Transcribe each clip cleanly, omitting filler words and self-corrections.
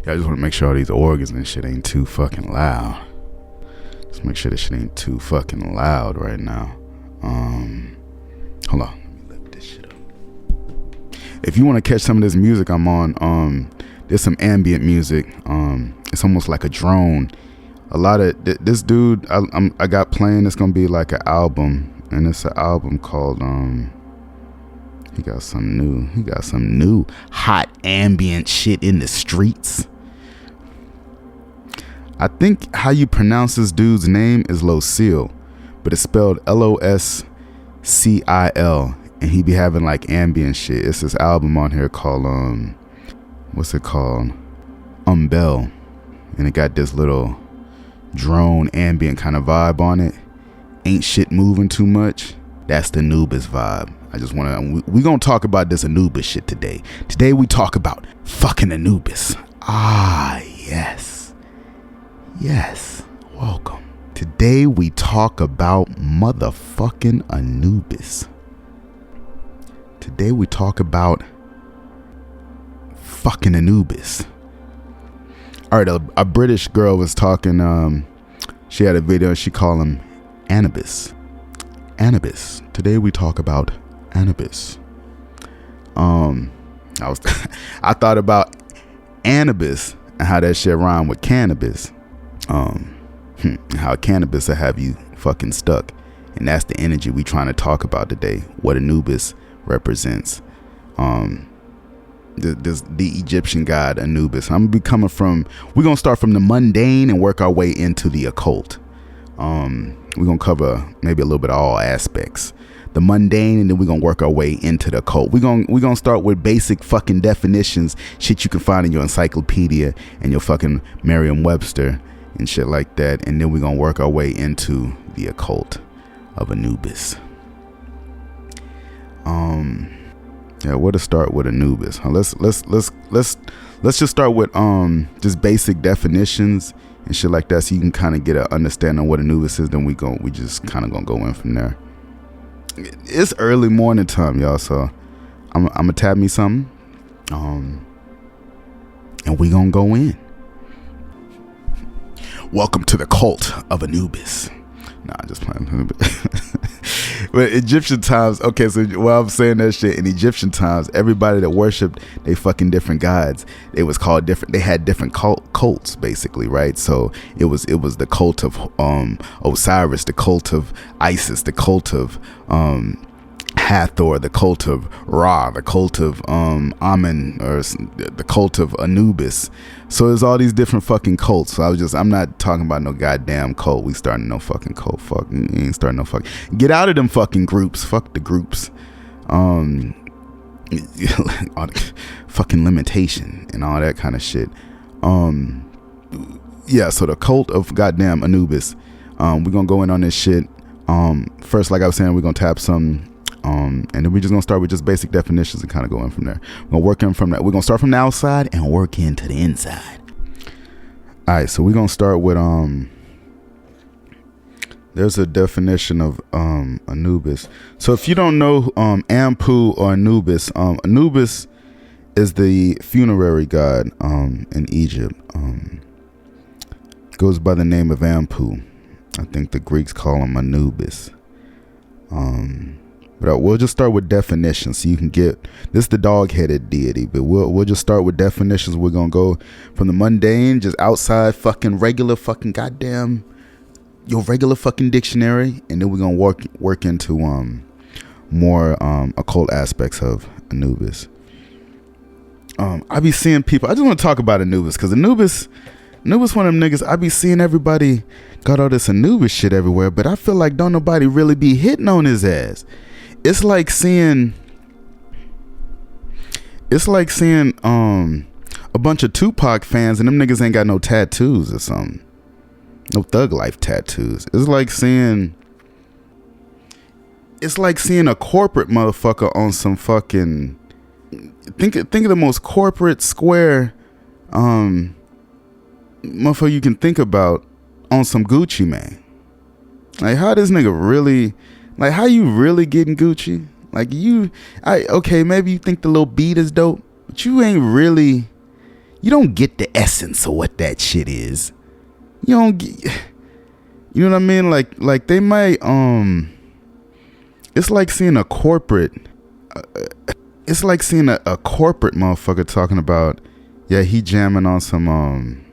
Yeah, I just want to make sure all these organs and shit ain't too fucking loud. Just make sure this shit ain't too fucking loud right now. Hold on. Let me lift this shit up. If you want to catch some of this music I'm on, there's some ambient music. It's almost like a drone. A lot of this dude I got playing. It's gonna be like an album, and it's an album called He got some new hot ambient shit in the streets. I think how you pronounce this dude's name is Loscil, but it's spelled Loscil, and he be having like ambient shit. It's this album on here called what's it called? Umbel, and it got this little drone ambient kind of vibe on it. Ain't shit moving too much. That's the Anubis vibe. I just want to, we gonna talk about this Anubis shit today. Today we talk about fucking Anubis. Ah, yes. Yes, welcome. Today we talk about motherfucking Anubis. Today we talk about fucking Anubis. All right, a British girl was talking. She had a video. She called him Anubis. Anubis. Today we talk about Anubis. I thought about Anubis and how that shit rhyme with cannabis. How cannabis will have you fucking stuck, and that's the energy we trying to talk about today. What Anubis represents. The Egyptian god Anubis. I'm gonna be coming from. We're gonna start from the mundane and work our way into the occult. We're gonna cover maybe a little bit of all aspects. The mundane, and then we're gonna work our way into the occult. We're gonna start with basic fucking definitions, shit you can find in your encyclopedia and your fucking Merriam-Webster and shit like that, and then we're gonna work our way into the occult of Anubis. Yeah, where to start with Anubis? Let's just start with just basic definitions and shit like that, so you can kind of get an understanding of what Anubis is. Then we just kind of gonna go in from there. It's early morning time, y'all, so I'm gonna tap me something, and we gonna go in. Welcome to the cult of Anubis. Nah, just playing. But Egyptian times, okay, so while I'm saying that shit, in Egyptian times, everybody that worshipped they fucking different gods, it was called different. They had different cults, basically, right? So it was the cult of Osiris, the cult of Isis, the cult of Hathor, the cult of Ra, the cult of Amun, or the cult of Anubis. So there's all these different fucking cults. So I'm not talking about no goddamn cult. We starting no fucking cult. Fuck, you ain't starting no fucking. Get out of them fucking groups. Fuck the groups. Fucking limitation and all that kind of shit. Yeah. So the cult of goddamn Anubis. We're gonna go in on this shit. First, like I was saying, we're gonna tap some. And then we're just gonna start with just basic definitions and kind of go in from there. We're gonna work in from that. We're gonna start from the outside and work into the inside. All right, so we're gonna start with there's a definition of Anubis. So if you don't know Anpu or Anubis, Anubis is the funerary god in Egypt. Goes by the name of Anpu. I think the Greeks call him Anubis. But we'll just start with definitions so you can get this, the dog-headed deity. But we'll just start with definitions. We're gonna go from the mundane, just outside fucking regular fucking goddamn your regular fucking dictionary, and then we're gonna work into more occult aspects of Anubis. I be seeing people. I just want to talk about Anubis because Anubis one of them niggas. I be seeing everybody got all this Anubis shit everywhere, but I feel like don't nobody really be hitting on his ass. It's like seeing a bunch of Tupac fans and them niggas ain't got no tattoos or something. No thug life tattoos. It's like seeing a corporate motherfucker on some fucking think of the most corporate square motherfucker you can think about on some Gucci, man. Like how this nigga really, like how you really getting Gucci? Like okay, maybe you think the little beat is dope, but you ain't really you don't get the essence of what that shit is. You don't get, you know what I mean? Like they might, it's like seeing a corporate, it's like seeing a corporate motherfucker talking about, yeah, he jamming on some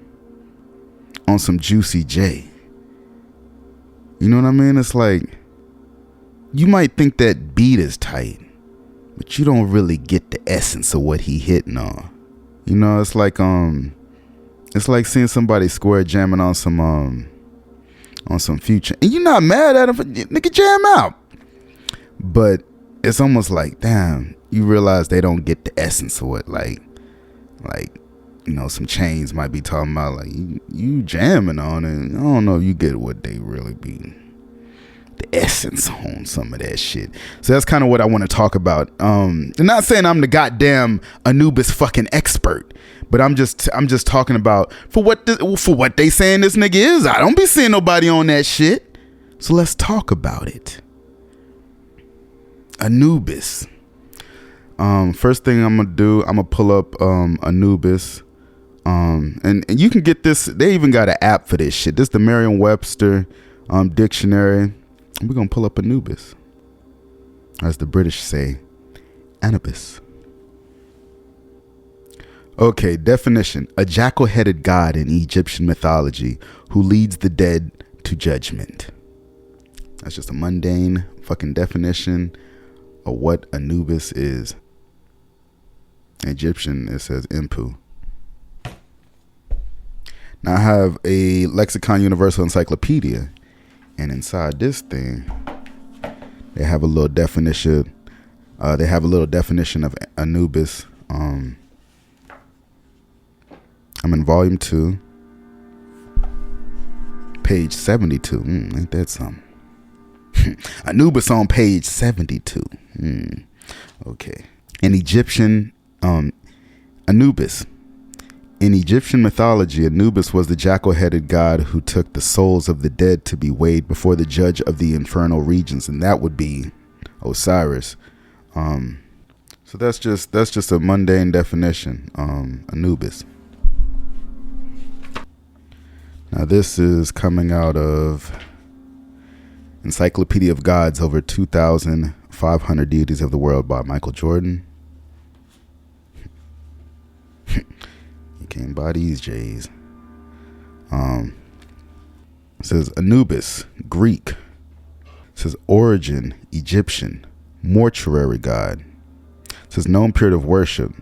Juicy J. You know what I mean? It's like, you might think that beat is tight, but you don't really get the essence of what he hitting on. You know, it's like seeing somebody square jamming on some Future, and you're not mad at him for nigga jam out. But it's almost like, damn, you realize they don't get the essence of what, like, you know, some chains might be talking about, like, you jamming on it. I don't know, you get what they really be, the essence on some of that shit. So that's kind of what I want to talk about. I'm not saying I'm the goddamn Anubis fucking expert, but I'm just talking about for what they saying this nigga is. I don't be seeing nobody on that shit. So let's talk about it. Anubis. First thing I'm gonna do, I'm gonna pull up Anubis. And you can get this. They even got an app for this shit. This is the Merriam-Webster dictionary. We're gonna pull up Anubis, as the British say, Anubis. Okay, definition: a jackal-headed god in Egyptian mythology who leads the dead to judgment. That's just a mundane fucking definition of what Anubis is. In Egyptian, it says Anpu. Now I have a Lexicon Universal Encyclopedia, and inside this thing, they have a little definition. Of Anubis. I'm in volume 2, page 72. Ain't that something? Anubis on page 72. Okay. In Egyptian, Anubis. In Egyptian mythology, Anubis was the jackal-headed god who took the souls of the dead to be weighed before the judge of the infernal regions, and that would be Osiris. So that's just a mundane definition. Anubis. Now this is coming out of Encyclopedia of Gods, over 2,500 deities of the world by Michael Jordan. You can't buy these J's. It says Anubis, Greek. It says origin, Egyptian, mortuary god. It says known period of worship,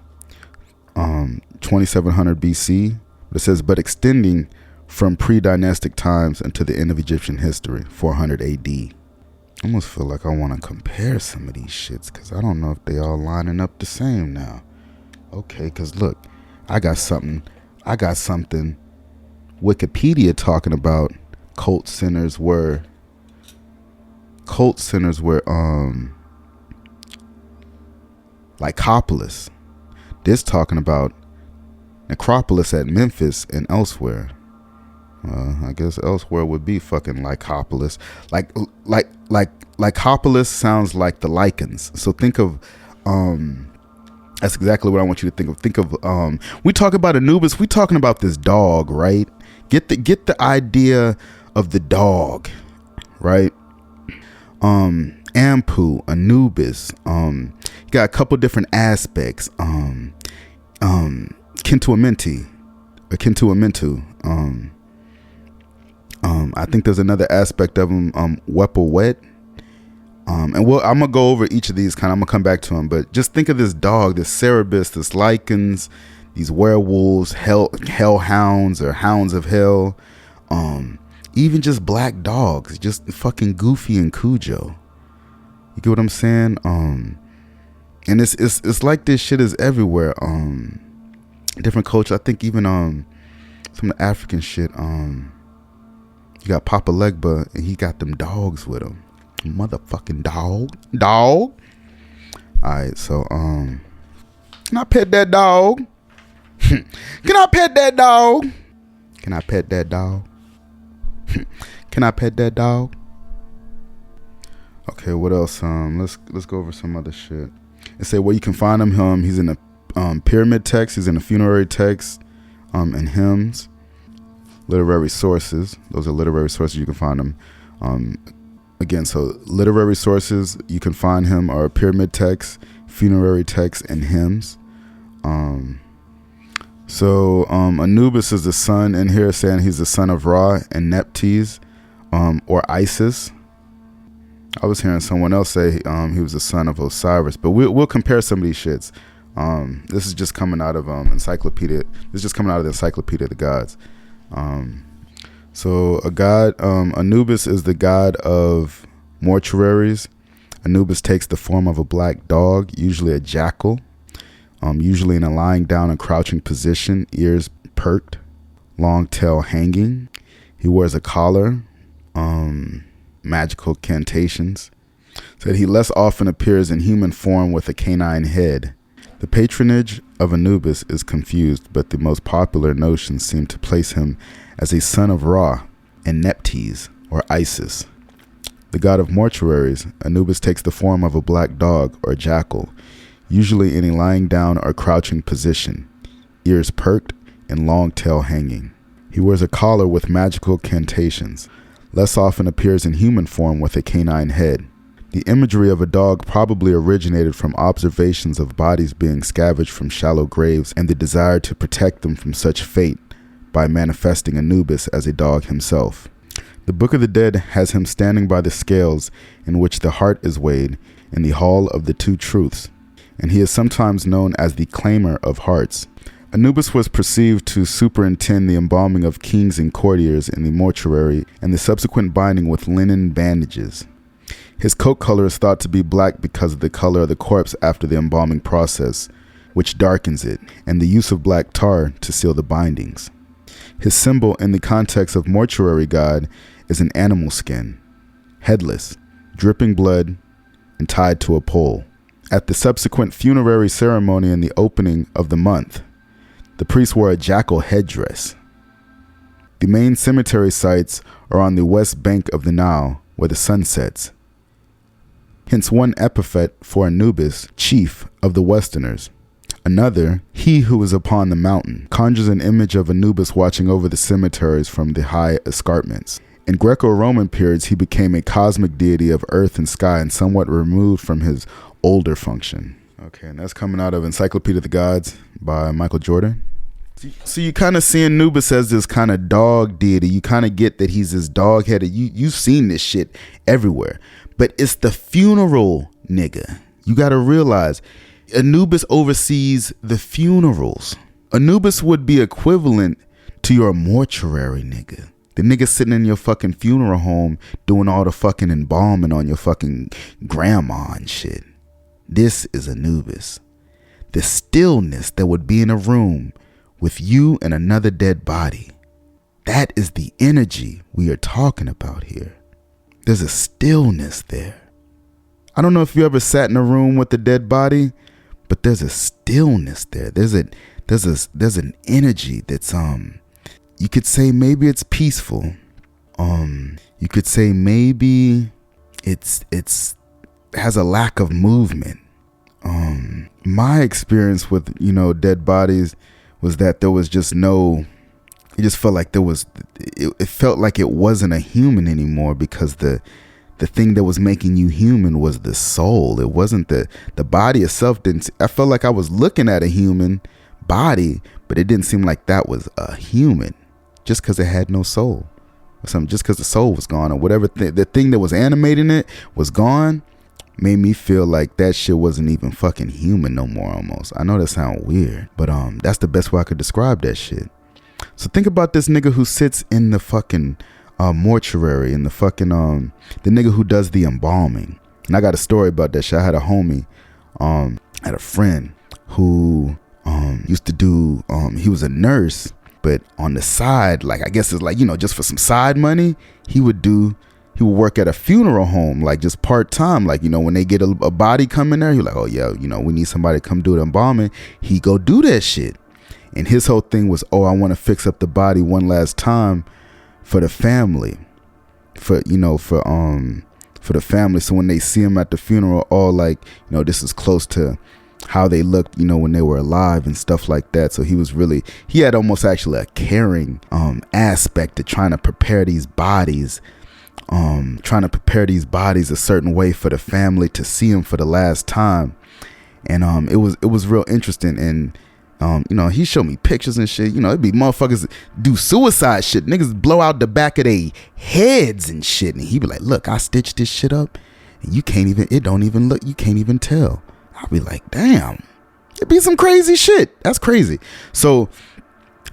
2700 BC. It says but extending from pre-dynastic times until the end of Egyptian history, 400 AD. I almost feel like I want to compare some of these shits because I don't know if they all lining up the same now. Okay, because look, I got something Wikipedia talking about cult centers were Lycopolis. This talking about necropolis at Memphis and elsewhere. I guess elsewhere would be fucking Lycopolis. Like Lycopolis sounds like the lichens. So think of that's exactly what I want you to think of. Think of we talk about Anubis, we talking about this dog, right? Get the idea of the dog, right? Anpu, Anubis, you got a couple different aspects. Akin to Amentu. I think there's another aspect of them, Wepawet. And I'm gonna go over each of these. I'm gonna come back to them, but just think of this dog, this Cerberus, this lichens, these werewolves, hellhounds or hounds of hell, even just black dogs, just fucking Goofy and Cujo. You get what I'm saying? And it's like this shit is everywhere. Different culture. I think even some of the African shit. You got Papa Legba, and he got them dogs with him. Motherfucking dog. Alright, so can I pet that dog? Can I pet that dog? Can I pet that dog? Can I pet that dog? Okay, what else? Let's go over some other shit. It say where you can find him. He's in the pyramid text. He's in the funerary text. and hymns. Literary sources. Those are literary sources. You can find them. Again, so literary sources, you can find him are pyramid texts, funerary texts, and hymns. Anubis is the son in here, saying he's the son of Ra and Nephthys, or Isis. I was hearing someone else say he was the son of Osiris, but we'll compare some of these shits. This is just coming out of encyclopedia. This is just coming out of the Encyclopedia of the Gods. So a god, Anubis is the god of mortuaries. Anubis takes the form of a black dog, usually a jackal, usually in a lying down and crouching position, ears perked, long tail hanging. He wears a collar, magical cantations. Said he less often appears in human form with a canine head. The patronage of Anubis is confused, but the most popular notions seem to place him as a son of Ra and Nephthys, or Isis. The god of mortuaries, Anubis takes the form of a black dog or jackal, usually in a lying down or crouching position, ears perked and long tail hanging. He wears a collar with magical cantations, less often appears in human form with a canine head. The imagery of a dog probably originated from observations of bodies being scavenged from shallow graves and the desire to protect them from such fate by manifesting Anubis as a dog himself. The Book of the Dead has him standing by the scales in which the heart is weighed in the Hall of the Two Truths, and he is sometimes known as the Claimer of Hearts. Anubis was perceived to superintend the embalming of kings and courtiers in the mortuary and the subsequent binding with linen bandages. His coat color is thought to be black because of the color of the corpse after the embalming process, which darkens it, and the use of black tar to seal the bindings. His symbol in the context of mortuary god is an animal skin, headless, dripping blood, and tied to a pole. At the subsequent funerary ceremony in the opening of the month, the priest wore a jackal headdress. The main cemetery sites are on the west bank of the Nile, where the sun sets. Hence one epithet for Anubis, chief of the Westerners. Another, he who is upon the mountain, conjures an image of Anubis watching over the cemeteries from the high escarpments. In Greco-Roman periods, he became a cosmic deity of earth and sky and somewhat removed from his older function. Okay, and that's coming out of Encyclopedia of the Gods by Michael Jordan. So you kind of see Anubis as this kind of dog deity. You kind of get that he's this dog-headed. You've seen this shit everywhere. But it's the funeral nigga. You got to realize Anubis oversees the funerals. Anubis would be equivalent to your mortuary nigga. The nigga sitting in your fucking funeral home doing all the fucking embalming on your fucking grandma and shit. This is Anubis. The stillness that would be in a room with you and another dead body. That is the energy we are talking about here. There's a stillness there. I don't know if you ever sat in a room with a dead body, but there's a stillness there. There's an energy that's you could say maybe it's peaceful. You could say maybe it's has a lack of movement. My experience with dead bodies was that there was just no. It just felt like it felt like it wasn't a human anymore, because the thing that was making you human was the soul. It wasn't the body itself. I felt like I was looking at a human body, but it didn't seem like that was a human, just because it had no soul or something. Just because the soul was gone, or whatever the thing that was animating it was gone, made me feel like that shit wasn't even fucking human no more. Almost. I know that sounds weird, but that's the best way I could describe that shit. So think about this nigga who sits in the fucking mortuary, and the fucking the nigga who does the embalming. And I got a story about that shit. I had a homie, had a friend who used to do he was a nurse, but on the side, like I guess it's like, just for some side money, he would work at a funeral home, like just part-time, like when they get a body coming there, he's like, oh yeah, we need somebody to come do the embalming. He go do that shit. And his whole thing was, I want to fix up the body one last time for the family, for the family. So when they see him at the funeral, all like, this is close to how they looked, you know, when they were alive and stuff like that. So he had almost actually a caring aspect to trying to prepare these bodies a certain way for the family to see him for the last time. And it was real interesting. And you know, he showed me pictures and shit. You know, it'd be motherfuckers do suicide shit, niggas blow out the back of their heads and shit, and he'd be like, look, I stitched this shit up and you can't even tell. I'll be like, damn, it'd be some crazy shit. That's crazy. So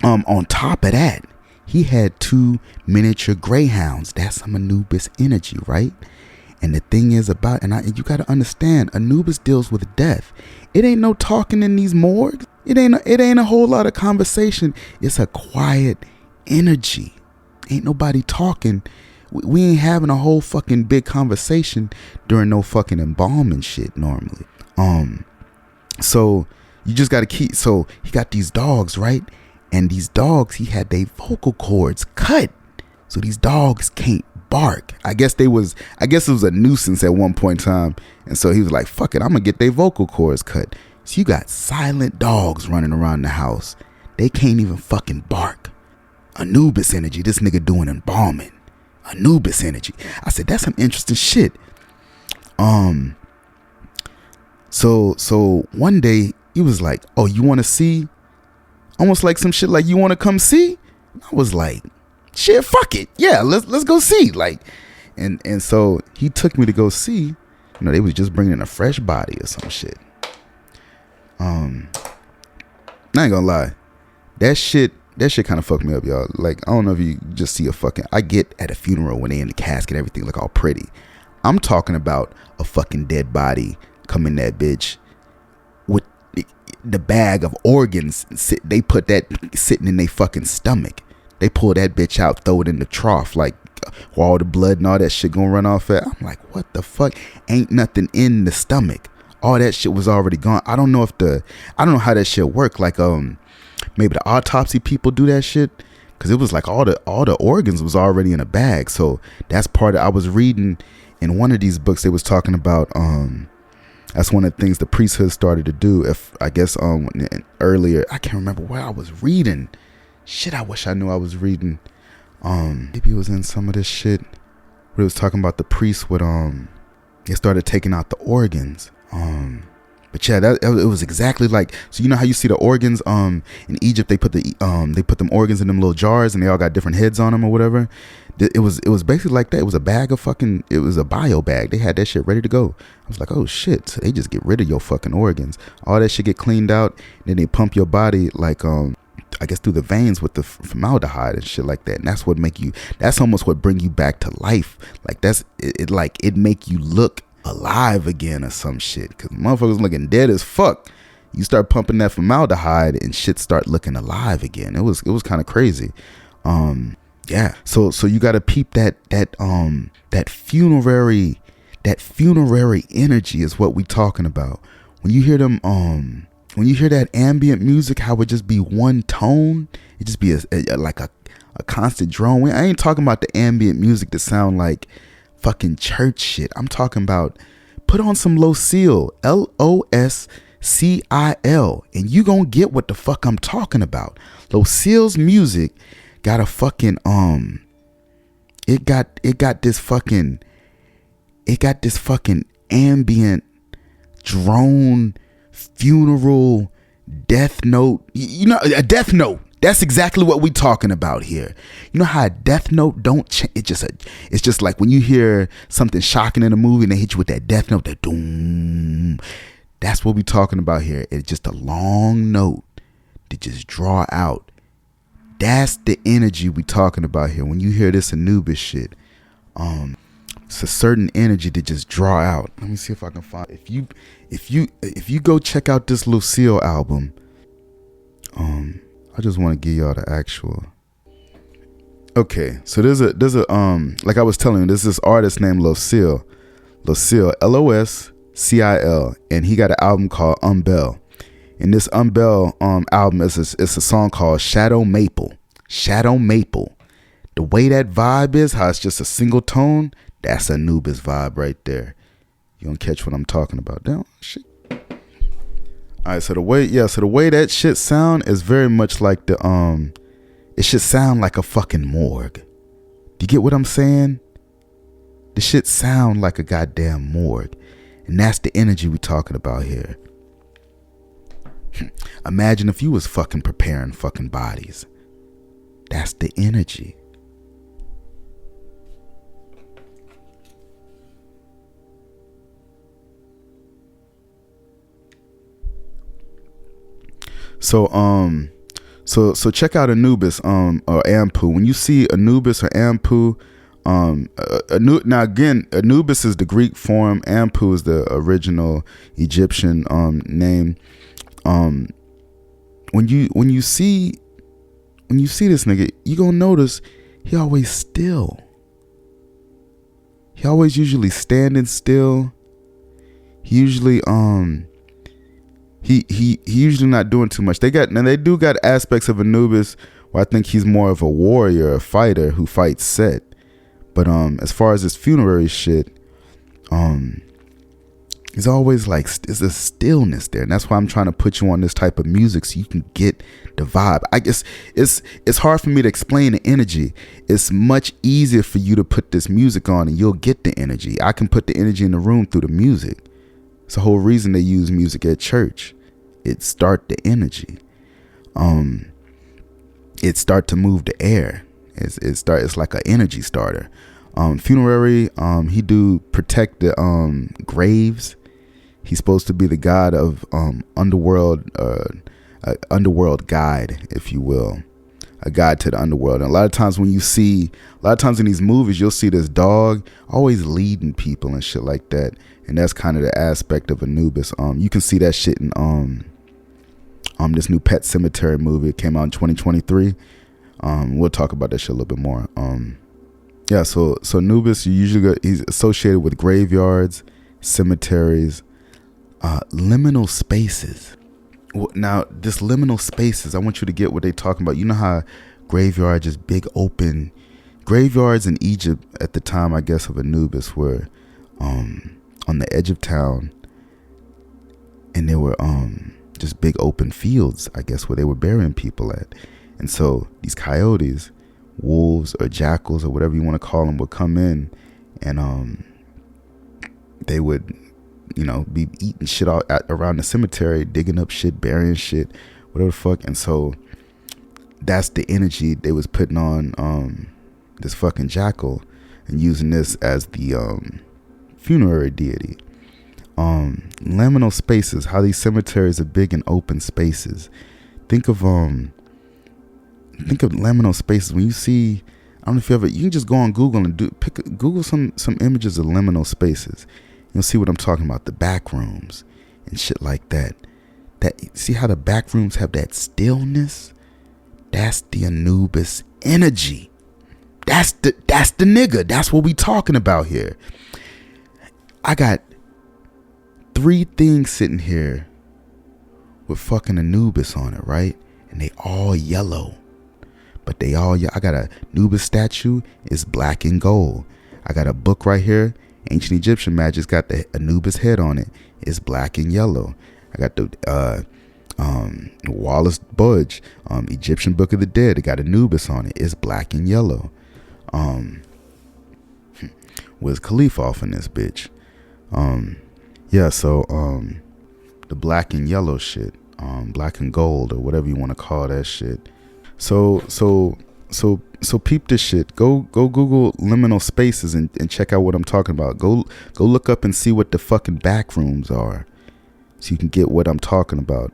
on top of that, he had 2 miniature greyhounds. That's some Anubis energy, right? And the thing is about, you got to understand, Anubis deals with death. It ain't no talking in these morgues. It ain't a whole lot of conversation. It's a quiet energy. Ain't nobody talking. We ain't having a whole fucking big conversation during no fucking embalming shit normally. So you just got to keep, so he got these dogs, right? And these dogs, he had their vocal cords cut. So these dogs can't bark. I guess it was a nuisance at one point in time. And so he was like, fuck it, I'm gonna get their vocal cords cut. So you got silent dogs running around the house. They can't even fucking bark. Anubis energy, this nigga doing embalming. Anubis energy. I said, that's some interesting shit. So one day he was like, oh, you want to see? Almost like some shit like, you want to come see? I was like, shit, fuck it. Yeah, let's go see. Like, and so he took me to go see. You know, they was just bringing in a fresh body or some shit. I ain't gonna lie. That shit kind of fucked me up, y'all. Like, I don't know if you just see I get at a funeral when they in the casket, everything look all pretty. I'm talking about a fucking dead body come in that bitch with the bag of organs. They put that sitting in their fucking stomach. They pull that bitch out, throw it in the trough, like where all the blood and all that shit gonna run off at. I'm like, what the fuck? Ain't nothing in the stomach. All that shit was already gone. I don't know how that shit worked. Like, maybe the autopsy people do that shit, because it was like all the organs was already in a bag. So that's part of, I was reading in one of these books, they was talking about that's one of the things the priesthood started to do. If I guess earlier, I can't remember where I was reading. Shit, I wish I knew I was reading. Maybe it was in some of this shit where it was talking about the priests would they started taking out the organs. But yeah, it was exactly like, so you know how you see the organs in Egypt, they put them organs in them little jars and they all got different heads on them or whatever. It was basically like that. It was a bag of it was a bio bag. They had that shit ready to go. I was like, oh shit. So they just get rid of your fucking organs. All that shit get cleaned out, and then they pump your body like I guess through the veins with the formaldehyde and shit like that. And that's almost what bring you back to life. Like it make you look alive again or some shit, because motherfuckers looking dead as fuck. You start pumping that formaldehyde and shit start looking alive again. It was kind of crazy. Yeah, so you got to peep that funerary energy is what we talking about. When you hear them when you hear that ambient music, how it just be one tone, it just be like a constant drone. I ain't talking about the ambient music that sound like fucking church shit. I'm talking about, put on some Loscil, Loscil, and you gonna get what the fuck I'm talking about. Loscil's music got a fucking it got this fucking ambient drone funeral death note. You know, a death note. That's exactly what we talking about here. You know how a death note don't change. It's just like when you hear something shocking in a movie and they hit you with that death note, that doom. That's what we talking about here. It's just a long note to just draw out. That's the energy we talking about here. When you hear this Anubis shit, it's a certain energy to just draw out. Let me see if I can find. If you go check out this Loscil album, I just want to give y'all the actual. Okay, so there's a like I was telling you, there's this artist named Loscil, Loscil, and he got an album called Umbel. And this Umbel album is a song called Shadow Maple. The way that vibe is, how it's just a single tone, that's Anubis vibe right there. You don't catch what I'm talking about. Damn, shit. All right, so the way that shit sound is very much like it should sound like a fucking morgue. Do you get what I'm saying? The shit sound like a goddamn morgue. And that's the energy we talking about here. Imagine if you was fucking preparing fucking bodies. That's the energy. So check out Anubis or Anpu. When you see Anubis or Anpu, now again, Anubis is the Greek form, Anpu is the original Egyptian name. When you see this nigga, you gonna notice he always still. He always usually standing still. He usually he usually not doing too much. They do got aspects of Anubis where I think he's more of a warrior, a fighter who fights set. But as far as his funerary shit, he's always like, there's a stillness there, and that's why I'm trying to put you on this type of music so you can get the vibe. I guess it's hard for me to explain the energy. It's much easier for you to put this music on and you'll get the energy. I can put the energy in the room through the music. It's the whole reason they use music at church. It start the energy. It start to move the air. It's like an energy starter. Funerary, he do protect the graves. He's supposed to be the god of underworld, underworld guide, if you will, a guide to the underworld. And a lot of times in these movies, you'll see this dog always leading people and shit like that. And that's kind of the aspect of Anubis. You can see that shit in this new Pet Cemetery movie. It came out in 2023. We'll talk about that shit a little bit more. So Anubis, he's associated with graveyards, cemeteries, liminal spaces. Now, this liminal spaces, I want you to get what they talking about. You know how graveyards is big open. Graveyards in Egypt at the time, I guess, of Anubis were on the edge of town, and there were just big open fields, I guess, where they were burying people at. And so these coyotes, wolves or jackals or whatever you want to call them, would come in, and they would, be eating shit out around the cemetery, digging up shit, burying shit, whatever the fuck. And so that's the energy they was putting on this fucking jackal and using this as the funerary deity. Liminal spaces, how these cemeteries are big and open spaces. Think of liminal spaces. When you see, I don't know if you can just go on Google and Google some images of liminal spaces. You'll see what I'm talking about. The back rooms and shit like that. See how the back rooms have that stillness? That's the Anubis energy. That's the nigga. That's what we talking about here. I got 3 things sitting here with fucking Anubis on it, right? And they all yellow. But I got a Anubis statue, it's black and gold. I got a book right here, Ancient Egyptian Magic, it's got the Anubis head on it, it's black and yellow. I got the Wallace Budge, Egyptian Book of the Dead, it got Anubis on it, it's black and yellow. Wiz Khalifa off in this bitch. The black and yellow shit, black and gold, or whatever you want to call that shit. So peep this shit. Go Google liminal spaces and check out what I'm talking about. Go look up and see what the fucking back rooms are, so you can get what I'm talking about.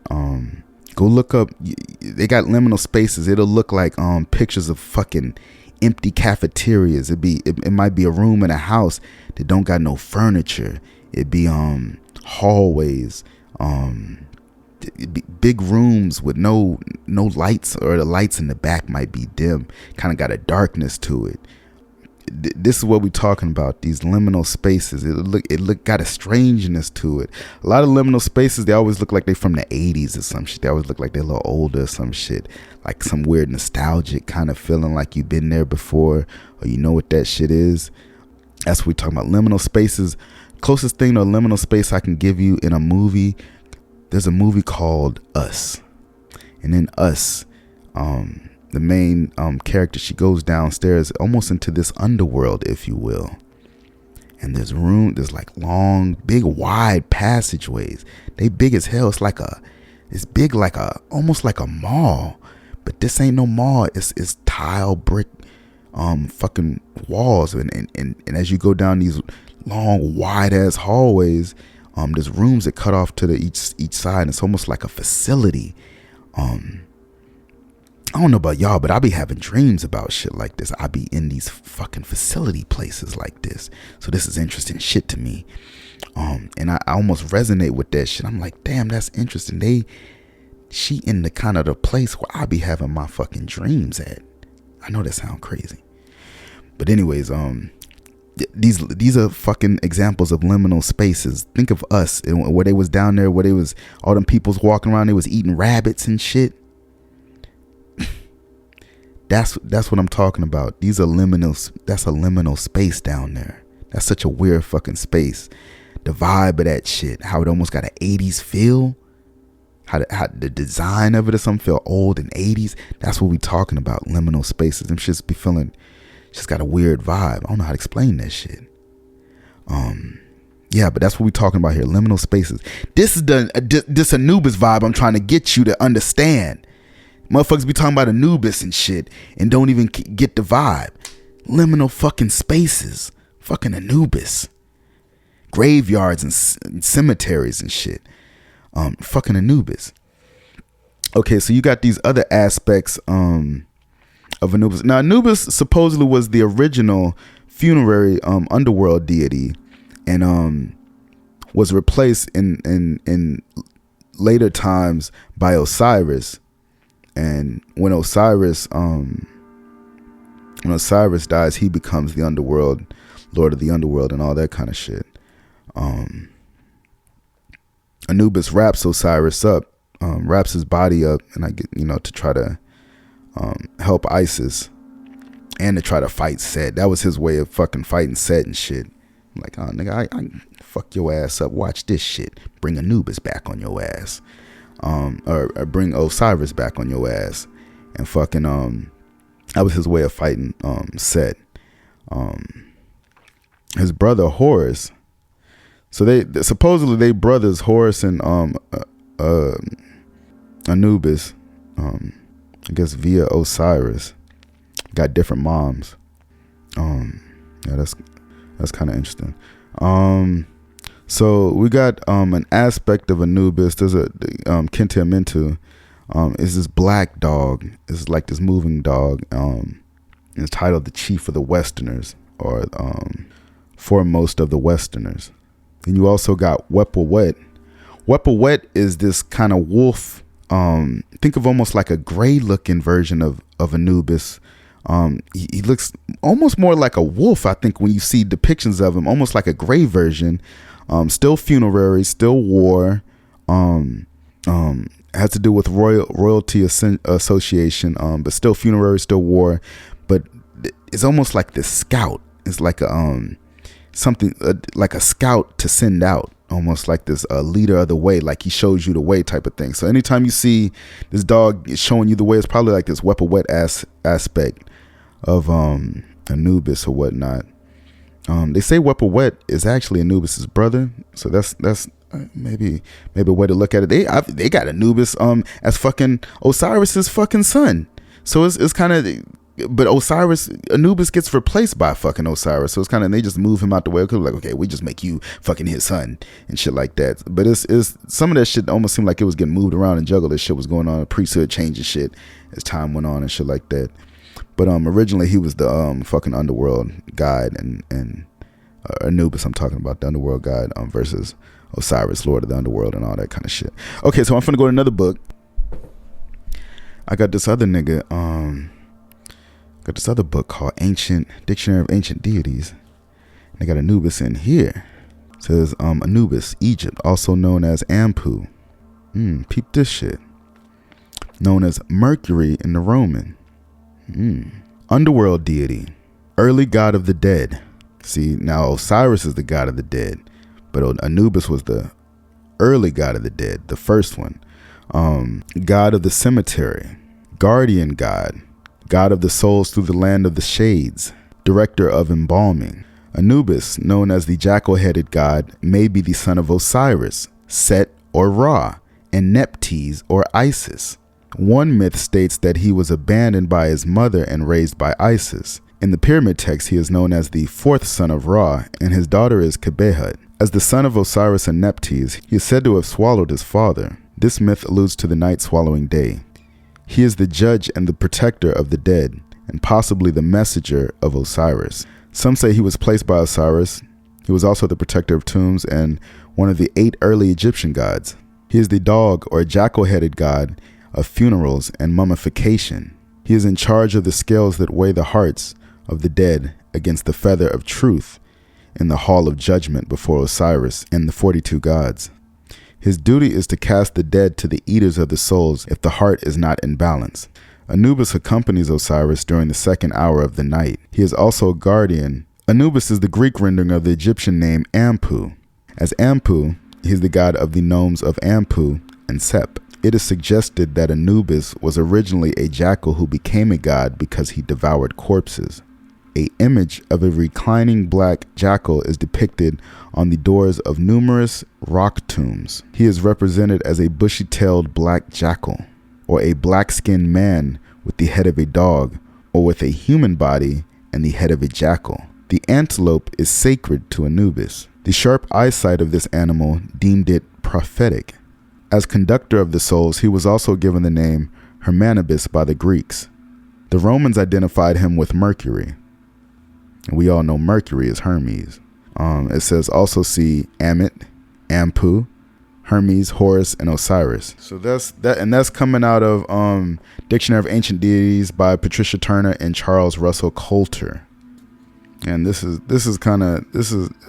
Go look up. They got liminal spaces. It'll look like pictures of fucking empty cafeterias. It might be a room in a house that don't got no furniture. It'd be hallways, big rooms with no lights, or the lights in the back might be dim, kind of got a darkness to it. This is what we're talking about, these liminal spaces. It got a strangeness to it. A lot of liminal spaces, they always look like they from the 80s or some shit. They always look like they're a little older or some shit, like some weird nostalgic kind of feeling, like you've been there before, or you know what that shit is. That's what we're talking about, liminal spaces. Closest thing to a liminal space I can give you in a movie, there's a movie called Us, and in Us, the main character, she goes downstairs almost into this underworld, if you will. And there's like long, big, wide passageways. They big as hell. It's big like almost like a mall. But this ain't no mall. It's tile brick fucking walls. And as you go down these long, wide ass hallways, there's rooms that cut off to each side. And it's almost like a facility. I don't know about y'all, but I be having dreams about shit like this. I be in these fucking facility places like this. So this is interesting shit to me. And I almost resonate with that shit. I'm like, damn, that's interesting. She in the kind of the place where I be having my fucking dreams at. I know that sound crazy. But anyways, these are fucking examples of liminal spaces. Think of Us, where they was down there, where they was, all them people's walking around, they was eating rabbits and shit. That's what I'm talking about. That's a liminal space down there. That's such a weird fucking space. The vibe of that shit, how it almost got an 80s feel, how the design of it or something feel old and 80s. That's what we talking about, liminal spaces. Them shits be feeling, just got a weird vibe. I don't know how to explain that shit. Yeah, but that's what we talking about here, liminal spaces. This is this Anubis vibe I'm trying to get you to understand. Motherfuckers be talking about Anubis and shit and don't even get the vibe. Liminal fucking spaces. Fucking Anubis. Graveyards and cemeteries and shit. Fucking Anubis. Okay, so you got these other aspects of Anubis. Now, Anubis supposedly was the original funerary underworld deity, and was replaced in later times by Osiris. And when Osiris dies, he becomes the underworld, lord of the underworld, and all that kind of shit. Anubis wraps Osiris up, wraps his body up, and to try to help Isis and to try to fight Set. That was his way of fucking fighting Set and shit. I'm like, oh nigga, I fuck your ass up. Watch this shit. Bring Anubis back on your ass. Or bring Osiris back on your ass, and fucking that was his way of fighting Set. His brother Horus. So they supposedly brothers, Horus and Anubis. I guess via Osiris, got different moms. Yeah, that's kind of interesting. So we got an aspect of Anubis. There's a Kentiamentu is this black dog. It's like this moving dog. It's titled the Chief of the Westerners, or Foremost of the Westerners. And you also got Wepawet. Wepawet is this kind of wolf. Think of almost like a gray looking version of Anubis. He looks almost more like a wolf, I think, when you see depictions of him, almost like a gray version. Still funerary, still war. Has to do with royalty association, but still funerary, still war. But it's almost like this scout. It's like something like a scout to send out, almost like this leader of the way, like he shows you the way type of thing. So anytime you see this dog showing you the way, it's probably like this Wepawet aspect of Anubis or whatnot. They say Wepawet is actually Anubis's brother, so that's maybe a way to look at it. They got Anubis as fucking Osiris's fucking son, so it's kind of, but Anubis gets replaced by fucking Osiris, so it's kind of, they just move him out the way. Like, okay, we just make you fucking his son and shit like that. But it's some of that shit almost seemed like it was getting moved around and juggled. This shit was going on, priesthood changing shit as time went on and shit like that. But originally he was the fucking underworld guide, and Anubis, I'm talking about the underworld guide versus Osiris, lord of the underworld, and all that kind of shit. Okay, so I'm finna go to another book. I got this other nigga, got this other book called Dictionary of Ancient Deities. And they got Anubis in here. It says Anubis, Egypt, also known as Anpu. Peep this shit. Known as Mercury in the Roman. Underworld deity, early god of the dead. See, now Osiris is the god of the dead, but Anubis was the early god of the dead, the first one. God of the cemetery, guardian god, god of the souls through the land of the shades, director of embalming. Anubis, known as the jackal-headed god, may be the son of Osiris, Set or Ra, and Nephthys or Isis. One myth states that he was abandoned by his mother and raised by Isis. In the pyramid text, he is known as the fourth son of Ra, and his daughter is Khebehut. As the son of Osiris and Nephthys, he is said to have swallowed his father. This myth alludes to the night swallowing day. He is the judge and the protector of the dead, and possibly the messenger of Osiris. Some say he was placed by Osiris. He was also the protector of tombs and one of the 8 early Egyptian gods. He is the dog or jackal-headed god of funerals and mummification. He is in charge of the scales that weigh the hearts of the dead against the feather of truth in the hall of judgment before Osiris and the 42 gods. His duty is to cast the dead to the eaters of the souls if the heart is not in balance. Anubis accompanies Osiris during the second hour of the night. He is also a guardian. Anubis is the Greek rendering of the Egyptian name Anpu. As Anpu, he is the god of the nomes of Anpu and Sep. It is suggested that Anubis was originally a jackal who became a god because he devoured corpses. An image of a reclining black jackal is depicted on the doors of numerous rock tombs. He is represented as a bushy-tailed black jackal, or a black-skinned man with the head of a dog, or with a human body and the head of a jackal. The antelope is sacred to Anubis. The sharp eyesight of this animal deemed it prophetic. As conductor of the souls, he was also given the name Hermanubis by the Greeks. The Romans identified him with Mercury. And we all know Mercury is Hermes. It says also see Amit, Anpu, Hermes, Horus, and Osiris. So that's that, and that's coming out of Dictionary of Ancient Deities by Patricia Turner and Charles Russell Coulter. And this is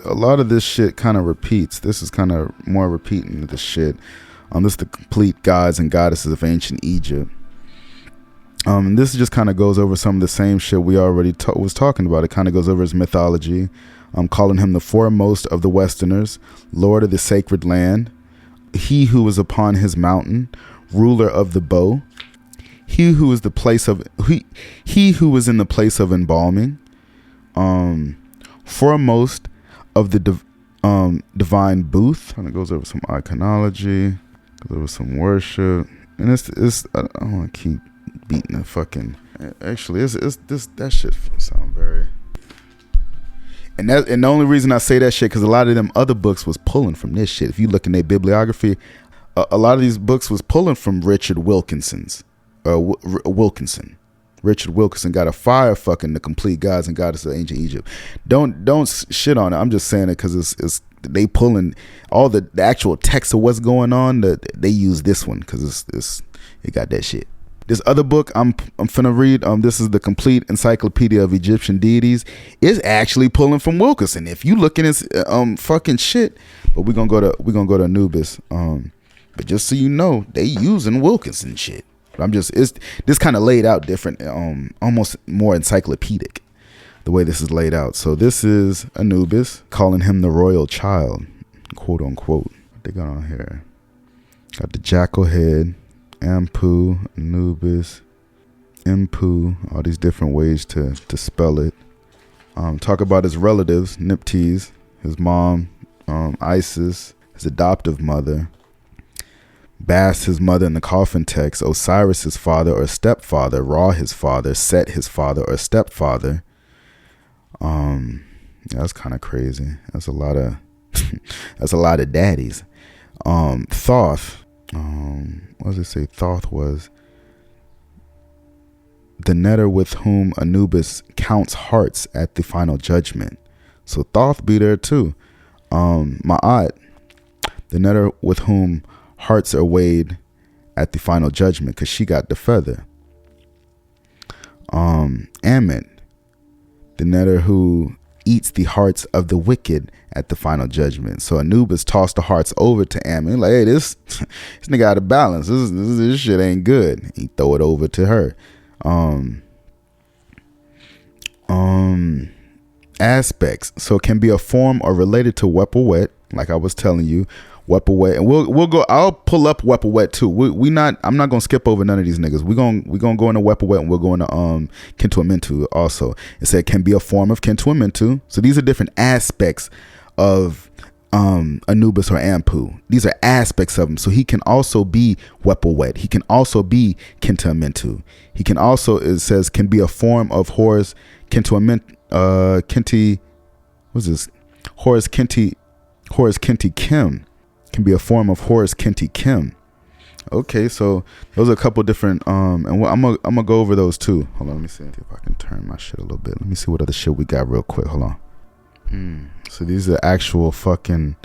a lot of this shit kind of repeats. This is kind of more repeating of the shit. This is the complete gods and goddesses of ancient Egypt. And this just kind of goes over some of the same shit we already was talking about. It kind of goes over his mythology. Calling him the foremost of the Westerners, Lord of the sacred land, he who was upon his mountain, ruler of the bow, he who was in the place of embalming, foremost of the divine booth. And it goes over some iconology, goes over some worship, and it's I don't want to keep beating the fucking. Actually, it's that shit sound very. And the only reason I say that shit because a lot of them other books was pulling from this shit. If you look in their bibliography, a lot of these books was pulling from Richard Wilkinson. Richard Wilkinson got a fire fucking the complete gods and goddesses of ancient Egypt. Don't shit on it. I'm just saying it because it's they pulling all the actual text of what's going on. They use this one because it got that shit. This other book I'm finna read, this is the Complete Encyclopedia of Egyptian Deities, is actually pulling from Wilkinson. If you look in his fucking shit, but we're gonna go to Anubis. But just so you know, they using Wilkinson shit. This kind of laid out different, almost more encyclopedic, the way this is laid out. So this is Anubis, calling him the royal child, quote unquote. What they got on here? Got the jackal head. Anpu, Anubis, Anpu, all these different ways to spell it. Talk about his relatives, Nephthys, his mom, Isis, his adoptive mother, Bast, his mother in the coffin text, Osiris, his father or stepfather, Ra, his father, Set, his father or stepfather. That's kind of crazy. That's a lot of that's a lot of daddies. Thoth. What does it say? Thoth was the netter with whom Anubis counts hearts at the final judgment. So Thoth be there too. Ma'at, the netter with whom hearts are weighed at the final judgment, because she got the feather. Amit, the netter who eats the hearts of the wicked at the final judgment. So Anubis tossed the hearts over to Amit, like, hey, this nigga out of balance. This shit ain't good. He throw it over to her. Aspects. So it can be a form or related to Wepawet, like I was telling you. Wepawet, and we'll go. I'll pull up Wepawet too. I'm not gonna skip over none of these niggas. We're gonna go into Wepawet, and we're going to Kintu-Amentu also. It said can be a form of Kintu-Amentu. So these are different aspects of Anubis or Anpu. These are aspects of him. So he can also be Wepawet. He can also be Kintu-Amentu. He can also, it says, can be a form of Horus Kinti. What's this? Horus Kinti Kim. Can be a form of Horus Kinti Kim. Okay, so those are a couple different and I'm gonna go over those too. Hold on, let me see if I can turn my shit a little bit. Let me see what other shit we got real quick. Hold on. So these are actual fucking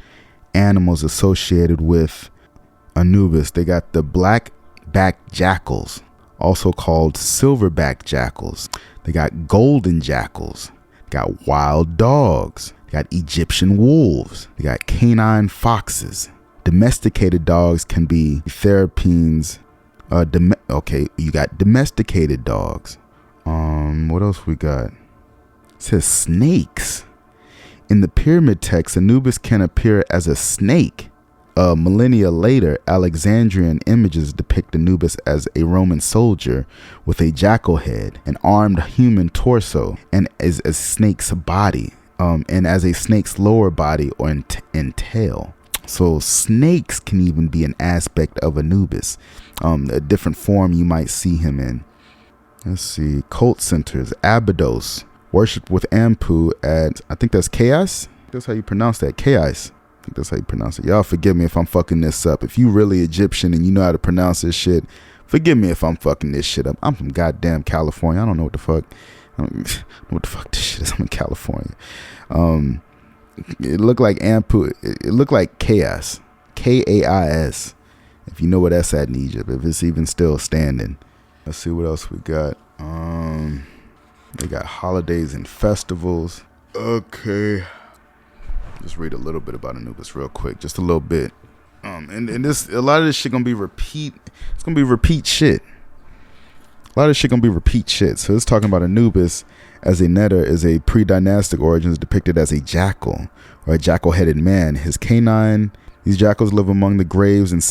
animals associated with Anubis. They got the black-backed jackals, also called silverback jackals. They got golden jackals. They got wild dogs. They got Egyptian wolves. They got canine foxes. Domesticated dogs can be therapines. Okay, you got domesticated dogs. What else we got? It says snakes. In the pyramid text, Anubis can appear as a snake. Millennia later, Alexandrian images depict Anubis as a Roman soldier with a jackal head, an armed human torso, and as a snake's body, and as a snake's lower body or and tail. So snakes can even be an aspect of Anubis, a different form you might see him in. Let's see, cult centers, Abydos, worshipped with Anpu at, I think that's Chaos. That's how you pronounce that, Chaos. I think that's how you pronounce it. Y'all forgive me if I'm fucking this up. If you really Egyptian and you know how to pronounce this shit, forgive me if I'm fucking this shit up. I'm from goddamn California. I don't know what the fuck. I don't know what the fuck this shit is. I'm in California. It looked like Anpu. It looked like Chaos. Kais. If you know where that's at in Egypt. If it's even still standing. Let's see what else we got. They got holidays and festivals. Okay. Just read a little bit about Anubis real quick. Just a little bit. And this, a lot of this shit gonna be repeat. It's gonna be repeat shit. A lot of shit gonna be repeat shit. So it's talking about Anubis as a netter is a pre-dynastic origins depicted as a jackal or a jackal-headed man. His canine. These jackals live among the graves and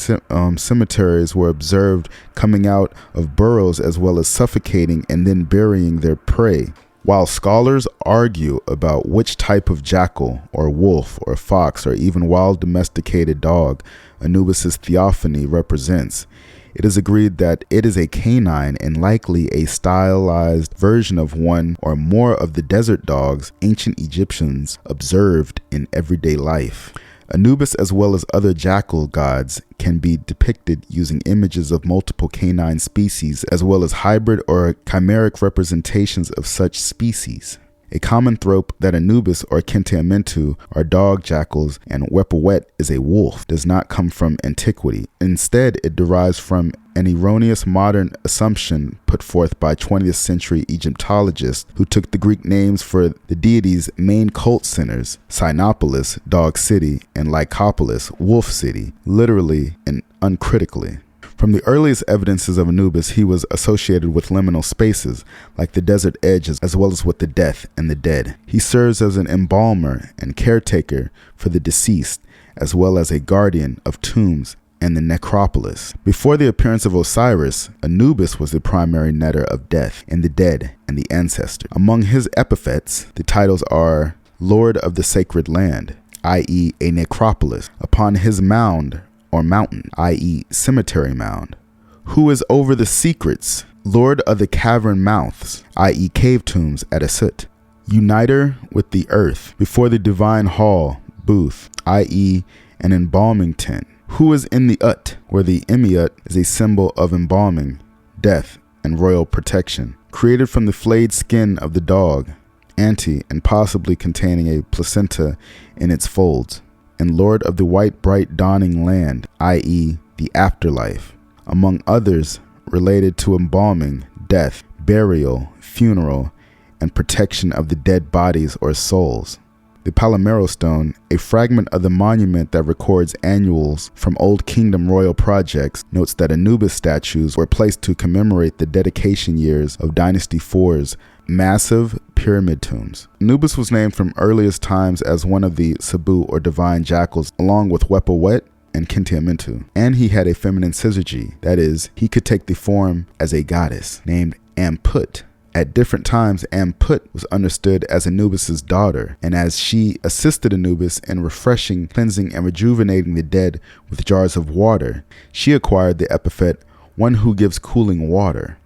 cemeteries were observed coming out of burrows as well as suffocating and then burying their prey. While scholars argue about which type of jackal or wolf or fox or even wild domesticated dog Anubis's theophany represents, it is agreed that it is a canine and likely a stylized version of one or more of the desert dogs ancient Egyptians observed in everyday life. Anubis, as well as other jackal gods, can be depicted using images of multiple canine species, as well as hybrid or chimeric representations of such species. A common trope that Anubis or Kintu-Amentu are dog jackals and Wepawet is a wolf does not come from antiquity. Instead, it derives from an erroneous modern assumption put forth by 20th century Egyptologists who took the Greek names for the deity's main cult centers, Cynopolis, Dog City, and Lycopolis, Wolf City, literally and uncritically. From the earliest evidences of Anubis, he was associated with liminal spaces, like the desert edges, as well as with the death and the dead. He serves as an embalmer and caretaker for the deceased, as well as a guardian of tombs and the necropolis. Before the appearance of Osiris, Anubis was the primary netter of death and the dead and the ancestor. Among his epithets, the titles are Lord of the Sacred Land, i.e. a necropolis, upon his mound or mountain, i.e. cemetery mound. Who is over the secrets, Lord of the cavern mouths, i.e. cave tombs at Asut. Uniter with the earth, before the divine hall, booth, i.e. an embalming tent. Who is in the Ut, where the Emiut is a symbol of embalming, death, and royal protection. Created from the flayed skin of the dog, Anti, and possibly containing a placenta in its folds. And Lord of the white bright dawning land, i.e. the afterlife, among others related to embalming, death, burial, funeral, and protection of the dead bodies or souls. The Palomero stone, a fragment of the monument that records annuals from Old Kingdom royal projects, notes that Anubis statues were placed to commemorate the dedication years of Dynasty IV's massive pyramid tombs. Anubis was named from earliest times as one of the Sabu or divine jackals, along with Wepawet, and Kinti-Amintu. And he had a feminine syzygy, that is, he could take the form as a goddess, named Anput. At different times, Anput was understood as Anubis's daughter, and as she assisted Anubis in refreshing, cleansing, and rejuvenating the dead with jars of water, she acquired the epithet, one who gives cooling water.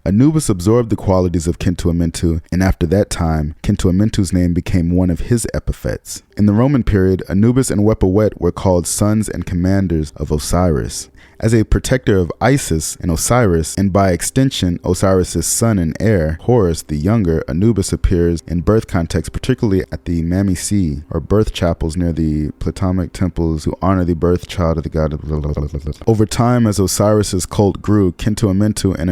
Anubis absorbed the qualities of Kinti-Amintu, and after that time, Kinti-Amintu's name became one of his epithets. In the Roman period, Anubis and Wepawet were called sons and commanders of Osiris. As a protector of Isis and Osiris, and by extension Osiris's son and heir, Horus the Younger, Anubis appears in birth contexts, particularly at the Mamisi, or birth chapels near the Platonic temples who honor the birth child of the god. Over time, as Osiris's cult grew, Kinti-Amintu and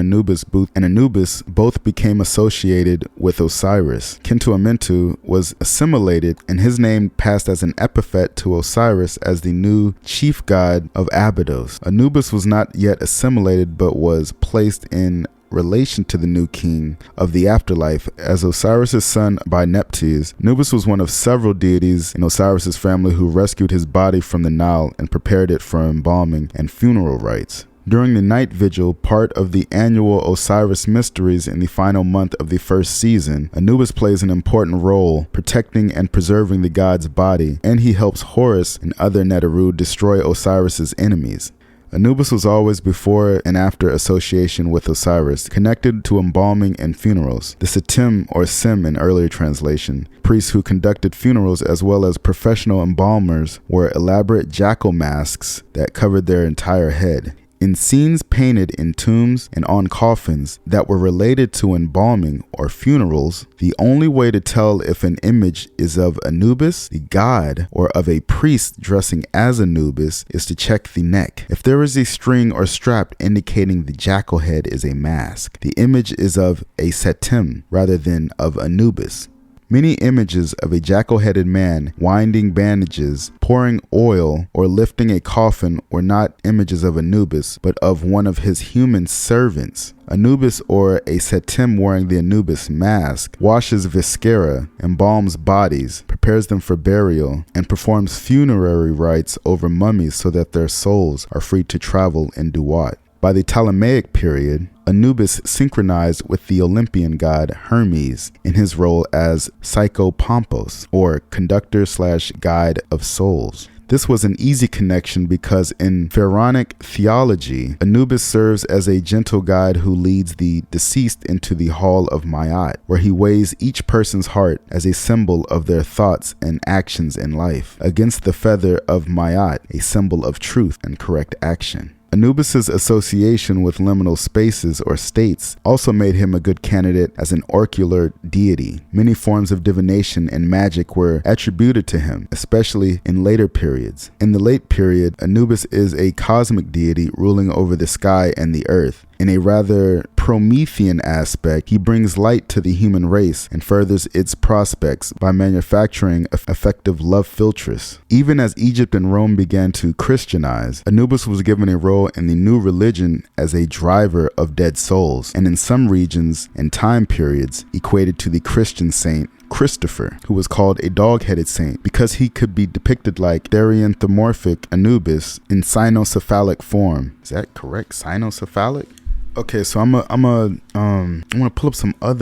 Anubis both became associated with Osiris. Kinti-Amintu was assimilated, and his name passed as an epithet to Osiris as the new chief god of Abydos. Anubis was not yet assimilated, but was placed in relation to the new king of the afterlife as Osiris' son by Nephthys. Anubis was one of several deities in Osiris' family who rescued his body from the Nile and prepared it for embalming and funeral rites. During the night vigil, part of the annual Osiris mysteries in the final month of the first season, Anubis plays an important role protecting and preserving the god's body, and he helps Horus and other Neteru destroy Osiris' enemies. Anubis was always before and after association with Osiris, connected to embalming and funerals. The Setim, or Sim in earlier translation, priests who conducted funerals as well as professional embalmers, wore elaborate jackal masks that covered their entire head. In scenes painted in tombs and on coffins that were related to embalming or funerals, the only way to tell if an image is of Anubis, the god, or of a priest dressing as Anubis is to check the neck. If there is a string or strap indicating the jackal head is a mask, the image is of a Setim rather than of Anubis. Many images of a jackal-headed man winding bandages, pouring oil, or lifting a coffin were not images of Anubis, but of one of his human servants. Anubis, or a Setim wearing the Anubis mask, washes viscera, embalms bodies, prepares them for burial, and performs funerary rites over mummies so that their souls are free to travel in Duat. By the Ptolemaic period, Anubis synchronized with the Olympian god Hermes in his role as Psychopompos, or conductor/guide of souls. This was an easy connection because in pharaonic theology, Anubis serves as a gentle guide who leads the deceased into the hall of Ma'at, where he weighs each person's heart as a symbol of their thoughts and actions in life, against the feather of Ma'at, a symbol of truth and correct action. Anubis's association with liminal spaces or states also made him a good candidate as an oracular deity. Many forms of divination and magic were attributed to him, especially in later periods. In the late period, Anubis is a cosmic deity ruling over the sky and the earth. In a rather Promethean aspect, he brings light to the human race and furthers its prospects by manufacturing effective love philtres. Even as Egypt and Rome began to Christianize, Anubis was given a role in the new religion as a driver of dead souls, and in some regions and time periods equated to the Christian saint Christopher, who was called a dog-headed saint because he could be depicted like therianthropomorphic Anubis in cynocephalic form. Is that correct? Cynocephalic? Okay, so I'm gonna pull up some of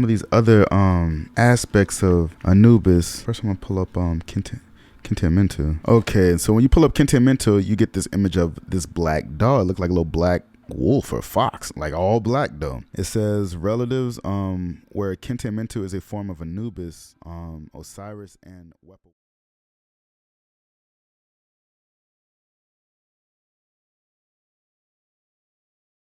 these other aspects of Anubis. First, I'm gonna pull up Kinti-Amintu. Okay, so when you pull up Kinti-Amintu, you get this image of this black dog. It looked like a little black wolf or fox, like all black though. It says relatives where Kinti-Amintu is a form of Anubis, Osiris, and Wepa.